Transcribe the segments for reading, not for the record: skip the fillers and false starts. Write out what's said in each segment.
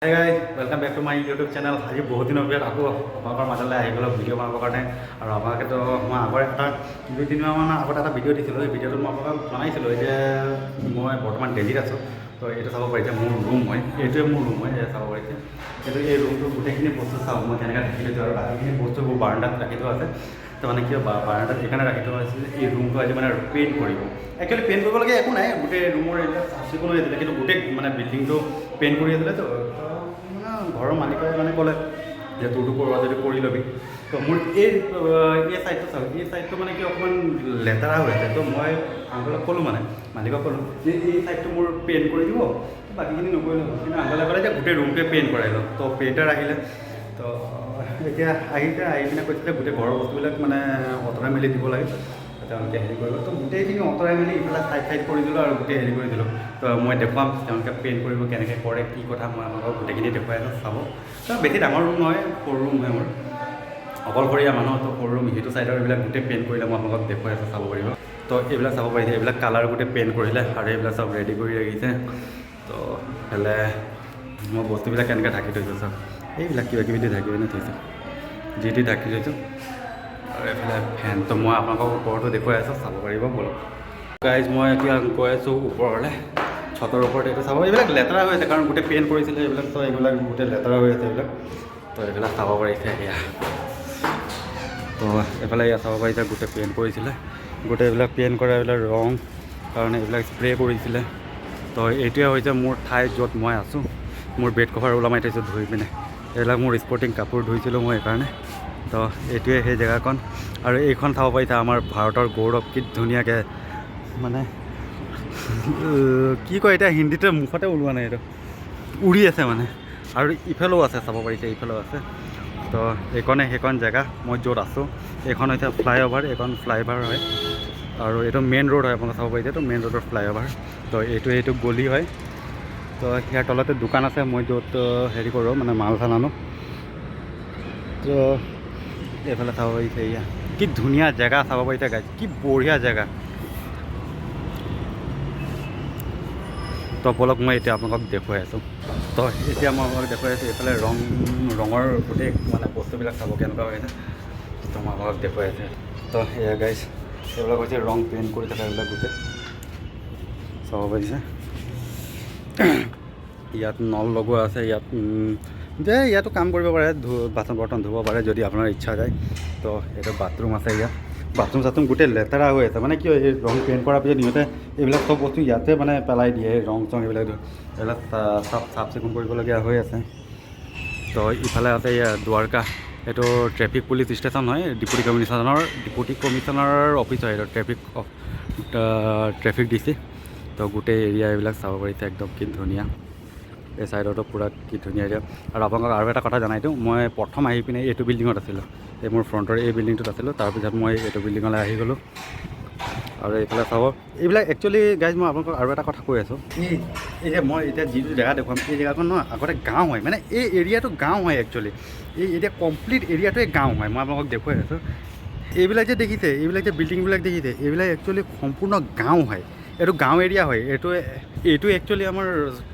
Hey guys, welcome back to my YouTube channel. আজি বহুত দিনৰ পিছত আকৌ আপোনালোকৰ মাজলৈ আহি গ'লো ভিডিঅ' বনাবৰ কাৰণে আৰু আপোনালোকেতো মই আগৰ এটা 2-3মাহমান আগত এটা ভিডিঅ' দিছিলোঁ। এই ভিডিঅ'টো মই আপোনালোকক জনাইছিলোঁ যে মই বৰ্তমান দিল্লীত আছোঁ। তো এইটো চাব পাৰিছে মোৰ ৰুম হয়, এইটোৱে মোৰ ৰুম হয়, চাব পাৰিছে। কিন্তু এই ৰুমটো গোটেইখিনি বস্তু চাওঁ মই যেনেকৈ ৰাখি থৈছোঁ আৰু বাকীখিনি বস্তুবোৰ বাৰাণ্ডাত ৰাখি থোৱা আছে। তো মানে কিয় বাৰাণ্ডাত এইকাৰণে ৰাখি থোৱা আছিল যে এই ৰুমটো আজি মানে পেইণ্ট কৰিব। একচুৱেলি পেইণ্ট কৰিবলগীয়া একো নাই, গোটেই ৰুমৰ এইবিলাক চাফ চিকুণ হৈ আছিলে, কিন্তু গোটেই মানে বিল্ডিংটো পেইণ্ট কৰি আছিলে। তো ঘৰৰ মালিকে মানে ক'লে যে তোৰটো কৰোৱা যদি কৰি ল'বি। তো মোৰ এই ছাইডটো চাওক, এই ছাইডটো মানে কি অকণমান লেতেৰা হৈ আছে। তো মই আংকলক ক'লোঁ মানে মালিকক ক'লোঁ যে এই ছাইডটো মোৰ পেইণ্ট কৰি দিব, বাকীখিনি নকৰিলোঁ। কিন্তু আংকলে ক'লে যে গোটেই ৰুমটোৱে পেইণ্ট কৰাই লওঁ। তো পেইণ্টাৰ আহিলে, তো এতিয়া আহি পিনে কৈছিলে গোটেই ঘৰৰ বস্তুবিলাক মানে অঁতৰাই মেলি দিব লাগে, তেওঁলোকে হেৰি কৰিব। তো গোটেইখিনি অঁতৰাই মেলি ইফালে চাইড কৰি দিলোঁ আৰু গোটেই হেৰি কৰি দিলোঁ। তো মই দেখুৱাম তেওঁলোকে পেইণ্ট কৰিব কেনেকৈ কৰে, কি কথা মই আপোনালোকক গোটেইখিনি দেখুৱাই আছোঁ চাব। তো বেছি ডাঙৰ ৰুম নহয়, সৰু ৰুম হয় মোৰ, অকলশৰীয়া মানুহ। তো সৰু ৰুম, সেইটো ছাইডৰ এইবিলাক গোটেই পেইণ্ট কৰিলে মই আপোনালোকক দেখুৱাই আছোঁ, চাব পাৰিব। তো এইবিলাক চাব পাৰিছে, এইবিলাক কালাৰ গোটেই পেইণ্ট কৰিলে আৰু এইবিলাক চব ৰেডি কৰি ৰাখিছে। তো এইফালে মই বস্তুবিলাক কেনেকৈ ঢাকি থৈছোঁ চাওক, এইবিলাক কিবা কিবি দি ঢাকি পিনে থৈছোঁ, যি দি ঢাকি থৈছোঁ। আৰু এইফালে ফেন, তো মই আপোনালোকক ওপৰতো দেখুৱাই আছোঁ, চাব পাৰিব বলক। গাইজ মই এতিয়া গৈ আছোঁ ওপৰলৈ, ছটৰ ওপৰত। এইটো চাব, এইবিলাক লেতেৰা হৈ আছে কাৰণ গোটেই পেইণ্ট কৰিছিলে এইবিলাক। তো এইবিলাক গোটেই লেতেৰা হৈ আছে এইবিলাক। তো এইবিলাক চাব পাৰিছে এয়া। তো এইফালে এয়া চাব পাৰিছে গোটেই পেইণ্ট কৰিছিলে, গোটেই এইবিলাক পেইণ্ট কৰা এইবিলাক ৰং কাৰণে এইবিলাক স্প্ৰে কৰিছিলে। তো এইটোৱে হৈছে মোৰ ঠাই য'ত মই আছোঁ। মোৰ বেড কভাৰ ওলমাই থৈছোঁ ধুই পিনে, এইবিলাক মোৰ স্পৰ্টিং কাপোৰ ধুইছিলোঁ মই সেইকাৰণে। তো এইটোৱে সেই জেগাখন। আৰু এইখন চাব পাৰিছে আমাৰ ভাৰতৰ গৌৰৱ, কি ধুনীয়াকৈ মানে কি কয় এতিয়া হিন্দীতে মুখতে ওলোৱা নাই, এইটো উৰি আছে মানে। আৰু ইফালেও আছে, চাব পাৰিছে ইফালেও আছে। তো এইখনে সেইখন জেগা মই য'ত আছোঁ। এইখন হৈছে ফ্লাইঅভাৰ, এইখন ফ্লাইঅভাৰ হয় আৰু এইটো মেইন ৰোড হয়, আপোনালোকে চাব পাৰিছে। এইটো মেইন ৰোডৰ ফ্লাইঅভাৰ। তো এইটো গলি হয়। তো ইয়াৰ তলতে দোকান আছে, মই য'ত হেৰি কৰোঁ মানে মাল চাল আনো। তো এইফালে চাব পাৰিছে, এয়া কি ধুনীয়া জেগা, চাব পাৰিছে গাইজ, কি বঢ়িয়া জেগা। তো বলক মই এতিয়া আপোনালোকক দেখুৱাই আছোঁ। তো এতিয়া মই আপোনালোকক দেখুৱাই আছোঁ এইফালে ৰঙৰ গোটেই মানে বস্তুবিলাক চাব কেনেকুৱা হৈ আছে। তো মই আপোনালোকক দেখুৱাই আছোঁ। তো এয়া গাইজ, এইবিলাক হৈছে ৰং পেইণ্ট কৰি থকা এইবিলাক গোটেই চাব পাৰিছে। ইয়াত নল লগোৱা আছে, ইয়াতো কাম কৰিব পাৰে, বাচন বৰ্তন ধুব পাৰে যদি আপোনাৰ ইচ্ছা যায়। তো এইটো বাথৰুম আছে, ইয়াত বাথৰুম চাথৰুম গোটেই লেতেৰা হৈ আছে। মানে কি হয়, এই ৰং পেইণ্ট কৰাৰ পিছত সিহঁতে এইবিলাক চব বস্তু ইয়াতে মানে পেলাই দিয়ে, ৰং চং এইবিলাক চাফ চিকুণ কৰিবলগীয়া হৈ আছে। তো ইফালে আছে এয়া দুৱাৰকা, এইটো ট্ৰেফিক পুলিচ ষ্টেচন হয়, ডিপুটি কমিশ্যনাৰৰ অফিচ হয় এইটো, ট্ৰেফিক ডিচি। তো গোটেই এৰিয়া এইবিলাক চাব পাৰিছে, একদম কি ধুনীয়া। এই ছাইডতো পূৰা কি ধুনীয়া এৰিয়া। আৰু আপোনালোকক আৰু এটা কথা জনাই দিওঁ, মই প্ৰথম আহি পিনে এইটো বিল্ডিঙত আছিলোঁ, এই মোৰ ফ্ৰণ্টৰ এই বিল্ডিংটোত আছিলোঁ। তাৰপিছত মই এইটো বিল্ডিঙলৈ আহি গ'লোঁ। আৰু এইফালে চাব, এইবিলাক একচুৱেলি গাইজ মই আপোনালোকক আৰু এটা কথা কৈ আছোঁ, এই যে মই এতিয়া যিটো জেগা দেখুৱাম, এই জেগাখন নহয় আগতে গাঁও হয়, মানে এই এৰিয়াটো গাঁও হয় একচুৱেলি। এই এতিয়া কমপ্লিট এৰিয়াটোৱে গাঁও হয়, মই আপোনালোকক দেখুৱাই আছোঁ। এইবিলাক যে দেখিছে, এইবিলাক যে বিল্ডিংবিলাক দেখিছে, এইবিলাক একচুৱেলি সম্পূৰ্ণ গাঁও হয়। এইটো গাঁও এৰিয়া হয়, এইটো একচুৱেলি আমাৰ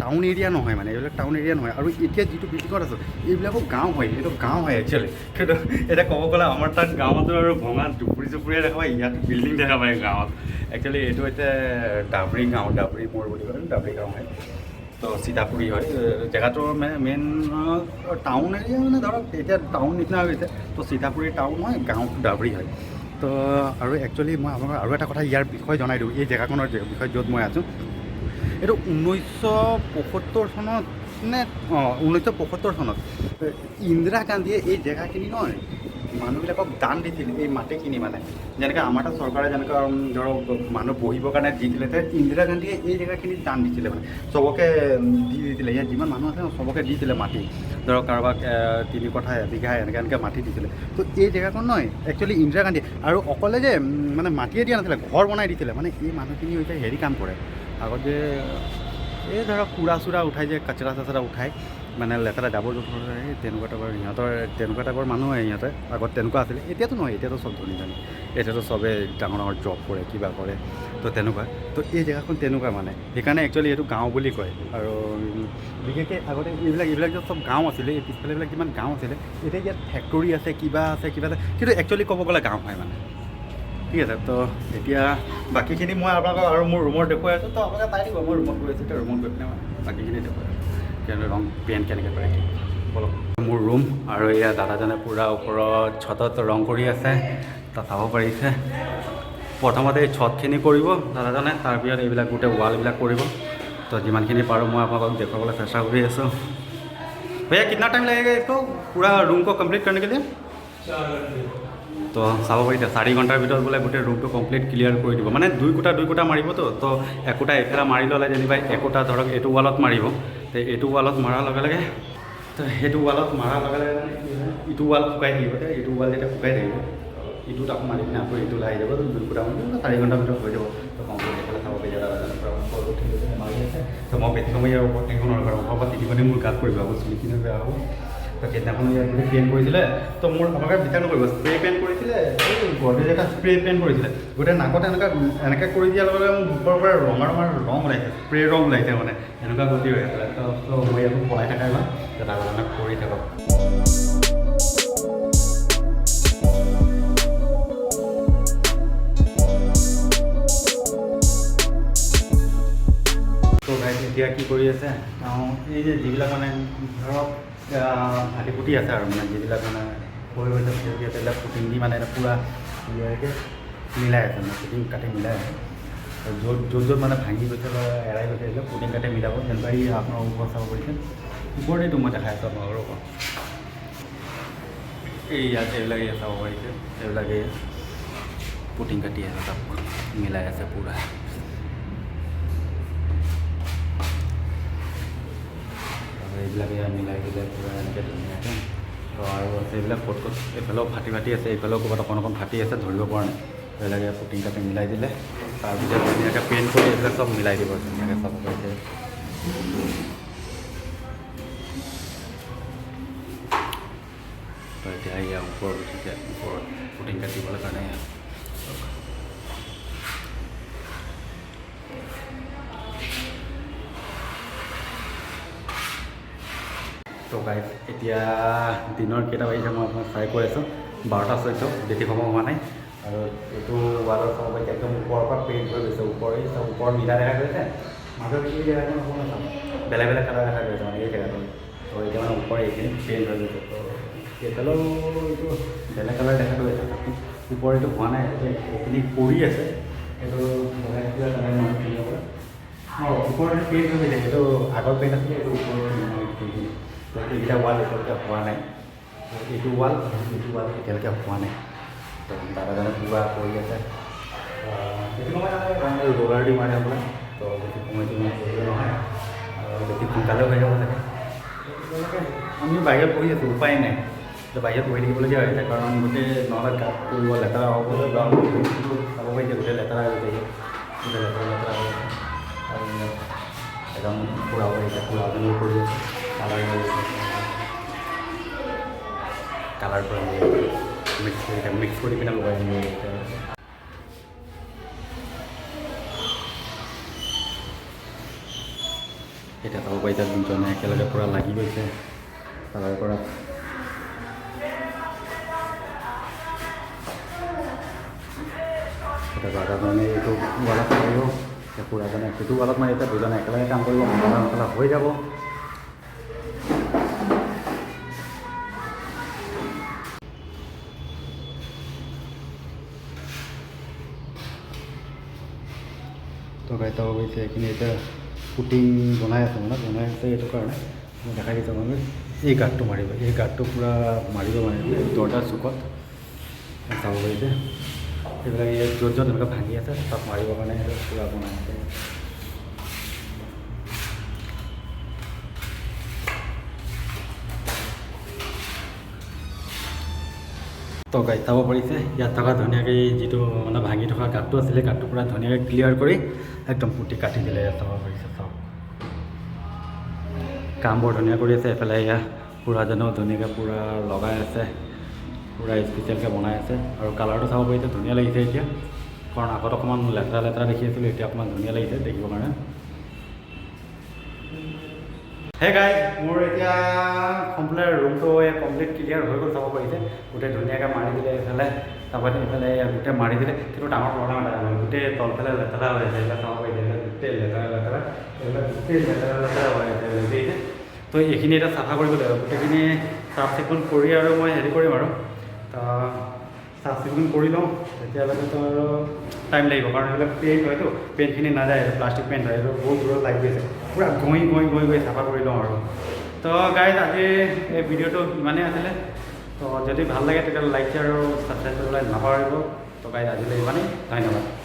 টাউন এৰিয়া নহয়, মানে এইবিলাক টাউন এৰিয়া নহয়। আৰু এতিয়া যিটো বিল্ডিঙত আছোঁ এইবিলাকো গাঁও হয়, এইটো গাঁও হয় একচুৱেলি। কিন্তু এতিয়া ক'ব গ'লে আমাৰ তাত গাঁৱতো আৰু ভঙা চুবুৰীয়া দেখা পায়, ইয়াত বিল্ডিং দেখা পায় গাঁৱত। একচুৱেলি এইটো হৈছে ডাবৰি গাঁও, ডাবৰি মোৰ বুলি কয়, ডাবৰি গাঁও হয়। তো সীতাপুৰী হয় জেগাটোৰ মানে মেইন টাউন এৰিয়া, মানে ধৰক এতিয়া টাউন নিচিনা হৈ গৈছে। তো সীতাপুৰী টাউন হয়, গাঁৱটো ডাবৰি হয়। তো আৰু একচুৱেলি মই আপোনাক আৰু এটা কথা ইয়াৰ বিষয়ে জনাই দিওঁ, এই জেগাখনৰ বিষয়ে য'ত মই আছোঁ। এইটো 1975 চনত নে 1975 চনত ইন্দিৰা গান্ধীয়ে এই জেগাখিনি নহয় মানুহবিলাকক দান দিছিল, এই মাটিখিনি। মানে যেনেকৈ আমাৰ তাত চৰকাৰে যেনেকৈ ধৰক মানুহ বহিবৰ কাৰণে দিছিলে, ইন্দিৰা গান্ধীয়ে এই জেগাখিনিত দান দিছিলে, মানে চবকে দি দিছিলে। ইয়াত যিমান মানুহ আছে চবকে দিছিলে মাটি, ধৰক কাৰোবাক 3 কঠা 1 বিঘা এনেকৈ মাটি দিছিলে। তো এই জেগাখন নহয় একচুৱেলি ইন্দিৰা গান্ধী, আৰু অকলে যে মানে মাটিয়ে দিয়া নাছিলে, ঘৰ বনাই দিছিলে। মানে এই মানুহখিনি হৈছে হেৰি কাম কৰে, আগত যে এই ধৰক কুৰা চুৰা উঠাই, যে কাচৰা চাচৰা উঠাই, মানে লেতেৰা জাবৰ জোঁথৰ তেনেকুৱা টাইপৰ মানুহ সিহঁতে আগত তেনেকুৱা আছিলে এতিয়াতো নহয় এতিয়াতো চব ধনী ধনী এতিয়াতো চবেই ডাঙৰ ডাঙৰ জব কৰে কিবা কৰে তো তেনেকুৱা তো এই জেগাখন তেনেকুৱা মানে সেইকাৰণে একচুৱেলি এইটো গাঁও বুলি কয় আৰু বিশেষকৈ আগতে এইবিলাক যে চব গাঁও আছিলে এই পিছফালেবিলাক যিমান গাঁও আছিলে এতিয়া ইয়াত ফেক্টৰী আছে কিবা আছে কিন্তু একচুৱেলি ক'ব গ'লে গাঁও হয় মানে ঠিক আছে তো এতিয়া বাকীখিনি মই আপোনালোকক আৰু মোৰ ৰুমত দেখুৱাই আছোঁ তো আপোনালোকে চাই দিব মই ৰুমত গৈ আছোঁ ৰুমত গৈ পিনে বাকীখিনি দেখুৱাই আছোঁ কেনেকৈ ৰং পেইণ্ট কেনেকৈ কৰে কি বলক মোৰ ৰুম আৰু এয়া দাদাজনে পূৰা ওপৰত ছতত ৰং কৰি আছে তাত চাব পাৰিছে প্ৰথমতে এই ছতখিনি কৰিব দাদাজনে তাৰপিছত এইবিলাক গোটেই ৱালবিলাক কৰিব তো যিমানখিনি পাৰোঁ মই আপোনালোকক দেখুৱাবলৈ চেষ্টা কৰি আছোঁ भैया कितना टाइम लगेगा इसको पूरा रूम को कंप्लीट करने के लिए 4 घंटे তো চাব পাৰিছে 4 ঘণ্টাৰ ভিতৰত বোলে গোটেই ৰুমটো কমপ্লিট ক্লিয়াৰ কৰি দিব মানে দুই কোটা মাৰিবতো তো একোটা এফালে মাৰি ল'লে যেনিবা একোটা ধৰক এইটো ৱালত মাৰিব তো এইটো ৱালত মৰাৰ লগে লগে তো সেইটো ৱালত মৰাৰ লগে লগে ইটো ৱাল শুকাই থাকিব এইটো ৱাল যেতিয়া শুকাই থাকিব ইটোত আকৌ মাৰি পিনে আকৌ ইটো আহি যাব দুই কোটা মাৰি 4 ঘণ্টাৰ ভিতৰত হৈ যাব তো কমপ্লিট এফালে চাব পাৰিছে মাৰি আছে তো মই বেছি সময় ইয়াৰ ওপৰত থাকিব নোৱাৰোঁ ওপৰৰ পৰা তিনিখনি মোৰ গাত পৰিব আকৌ চুলিখিনি বেয়া হ'ব তো সেইদিনাখন ইয়াত গোটেই পেইণ্ট কৰিছিলে তো মোৰ আপোনালোকে বিচাৰ নকৰিব স্প্ৰে পেইণ্ট কৰিছিলে এই গডৰেজ এটা স্প্ৰে পেইণ্ট কৰিছিলে গোটেই নাকত এনেকৈ কৰি দিয়াৰ লগে লগে মোৰ ওপৰৰ পৰা ৰং ওলাইছে স্প্ৰে ৰং ওলাইছে মানে এনেকুৱা গতি হৈ আছিলে তো মই ইয়াত পলাই থাকাই ভাল তাৰ কাৰণে কৰি থাকক তো গাইজ এতিয়া কি কৰি আছে এই যে যিবিলাক মানে ধৰক ভাটি পুটি আছে আৰু মানে যিবিলাক মানে হৈ গৈছে সেইবিলাক পুটিং দি মানে পূৰা ক্লিয়াৰকৈ মিলাই আছে মানে পুটিং কাটি মিলাই আছে য'ত মানে ভাঙি গৈছে বা এৰাই গৈছে এইবিলাক পুটিং কাটি মিলাব তেনেকুৱা এই আপোনাৰ ওপৰত চাব পাৰিছে ওপৰতেইটো মই দেখাই আছোঁ আপোনালোকৰ ওপৰত এই ইয়াত এইবিলাক ইয়াত চাব পাৰিছে এইবিলাক এই পুটিং কাটি আছে তাত মিলাই আছে পূৰা এইবিলাক মিলাই দিলে পূৰা এনেকৈ ধুনীয়াকৈ তো আৰু আছে এইবিলাক ক'ত এইফালেও ফাটি আছে এইফালেও ক'ৰবাত অকণ ফাটি আছে ধৰিব পৰা নাই এইবিলাকে পুটিং কাটি মিলাই দিলে তাৰপিছত ধুনীয়াকৈ পেইণ্ট কৰি এইবিলাক চব মিলাই দিব ধুনীয়াকৈ চাব পাৰিছে তো এতিয়া ইয়াৰ ওপৰত পুটিং কাটিবলৈ কাৰণে তো গাইজ এতিয়া দিনৰ কেইটা বাজিছে মই আপোনাক চাই কৈ আছোঁ 12টা 14 বেছি সময় হোৱা নাই আৰু এইটো ৱালৰ চাব পাৰি একদম ওপৰৰ পৰা পেইণ্ট হৈ গৈছে ওপৰত মিলা দেখা গৈছে মাজত এই জেগাখন হ'ব নাচাম বেলেগ কালাৰ দেখা গৈছে মানে এই জেগাটো তো এতিয়া মানে ওপৰ এইখিনি পেইণ্ট হৈ গৈছে তো এইফালেও এইটো বেলেগ কালাৰ দেখা গৈছে ওপৰ এইটো হোৱা নাই এইখিনি পৰি আছে এইটো ওপৰত পেইণ্ট হৈ গৈছে এইটো আগৰ পেইণ্ট আছিলে এইটো ওপৰত তো এইকেইটা ৱাল এতিয়ালৈকে হোৱা নাই এইটো ৱাল এতিয়ালৈকে হোৱা নাই তো দাদাজনে পূৰা কৰি আছে বেছি সময় মানে ৰোলাৰ দি মাৰে আপোনাৰ তো বেছি সময়টো কৰিব নহয় আৰু বেছি সোনকালেও হৈ যাব লাগে আমি বাহিৰত বহি আছোঁ উপায় নাই তো বাহিৰত বহি থাকিবলগীয়া হৈছে কাৰণ গোটেই নহ'লে গাত কৰিব লেতেৰা হ'ব চাব পাৰিছে গোটেই লেতেৰা হৈ গৈছে গোটেই লেতেৰা হৈ আছে আৰু একদম ফুৰাব আহিছে ফুৰাজনীও কৰি আছে কালাৰ পৰা মিক্স কৰি পিনে লগাই আনিব এতিয়া চাব পাৰিছে দুজনে একেলগে পূৰা লাগি গৈছে কালাৰ পৰা এতিয়া দাদাজনে এইটো ৱালত মাৰিব পুৰাজনে সেইটো ৱালত মাৰি এতিয়া দুজনে একেলগে কাম কৰিব মচলা হৈ যাব তো গাইতা গৈছে এইখিনি এতিয়া পুটিং বনাই আছে এইটো কাৰণে মই দেখাই দিছোঁ মানে এই গাঁতটো মাৰিব এই গাঁতটো পূৰা মাৰিব মানে দৰজাৰ চুকত চাব পাৰিছে এইবিলাক য'ত এনেকৈ ভাঙি আছে তাত মাৰিবৰ কাৰণে পূৰা বনাই আছে তো গাইজ চাব পাৰিছে ইয়াত থকা ধুনীয়াকৈ যিটো মানে ভাঙি থকা গাঁতটো আছিলে গাঁতটো পূৰা ধুনীয়াকৈ ক্লিয়াৰ কৰি একদম পুটি কাটি দিলে ইয়াত চাব পাৰিছে চাওক কাম বৰ ধুনীয়া কৰি আছে এফালে এয়া পূৰা জানো ধুনীয়াকৈ পূৰা লগাই আছে পূৰা স্পেচিয়েলকৈ বনাই আছে আৰু কালাৰটো চাব পাৰিছে ধুনীয়া লাগিছে এতিয়া কাৰণ আগত অকণমান লেতেৰা লেতেৰা দেখি আছিলোঁ এতিয়া অকণমান ধুনীয়া লাগিছে দেখিবৰ কাৰণে হে গাইজ মোৰ এতিয়া কমপ্লিট ৰুমটো কমপ্লিট ক্লিয়াৰ হৈ গ'ল চাব পাৰিছে গোটেই ধুনীয়াকৈ মাৰি দিলে এইফালে তাৰপৰা এইফালে গোটেই মাৰি দিলে কিন্তু ডাঙৰ প্ৰব্লেম এটা হ'ল গোটেই তলফালে লেতেৰা হৈ আছে এইবিলাক চাব পাৰিছে এইবিলাক গোটেই লেতেৰা এইবিলাক গোটেই লেতেৰা হৈ আছে দেখিছে তো এইখিনি এতিয়া চাফা কৰিব লাগিব গোটেইখিনি চাফ চিকুণ কৰি আৰু মই হেৰি কৰিম আৰু চাফ চিকুণ কৰি লওঁ তেতিয়ালৈকেতো আৰু টাইম লাগিব কাৰণ এইবিলাক পেইণ্ট হয়তো পেইণ্টখিনি নাযায় এইটো প্লাষ্টিক পেইণ্ট হয় এইটো বহুত দূৰত লাগি গৈছে পূৰা গৈ চাফা কৰি লওঁ আৰু তো গাইজ আজি এই ভিডিঅ'টো ইমানেই আছিলে তো যদি ভাল লাগে তেতিয়াহ'লে লাইক শ্বেয়াৰ আৰু ছাবস্ক্ৰাইব কৰিবলৈ নাপাহৰিব তো গাইজ আজিলৈ ইমানেই ধন্যবাদ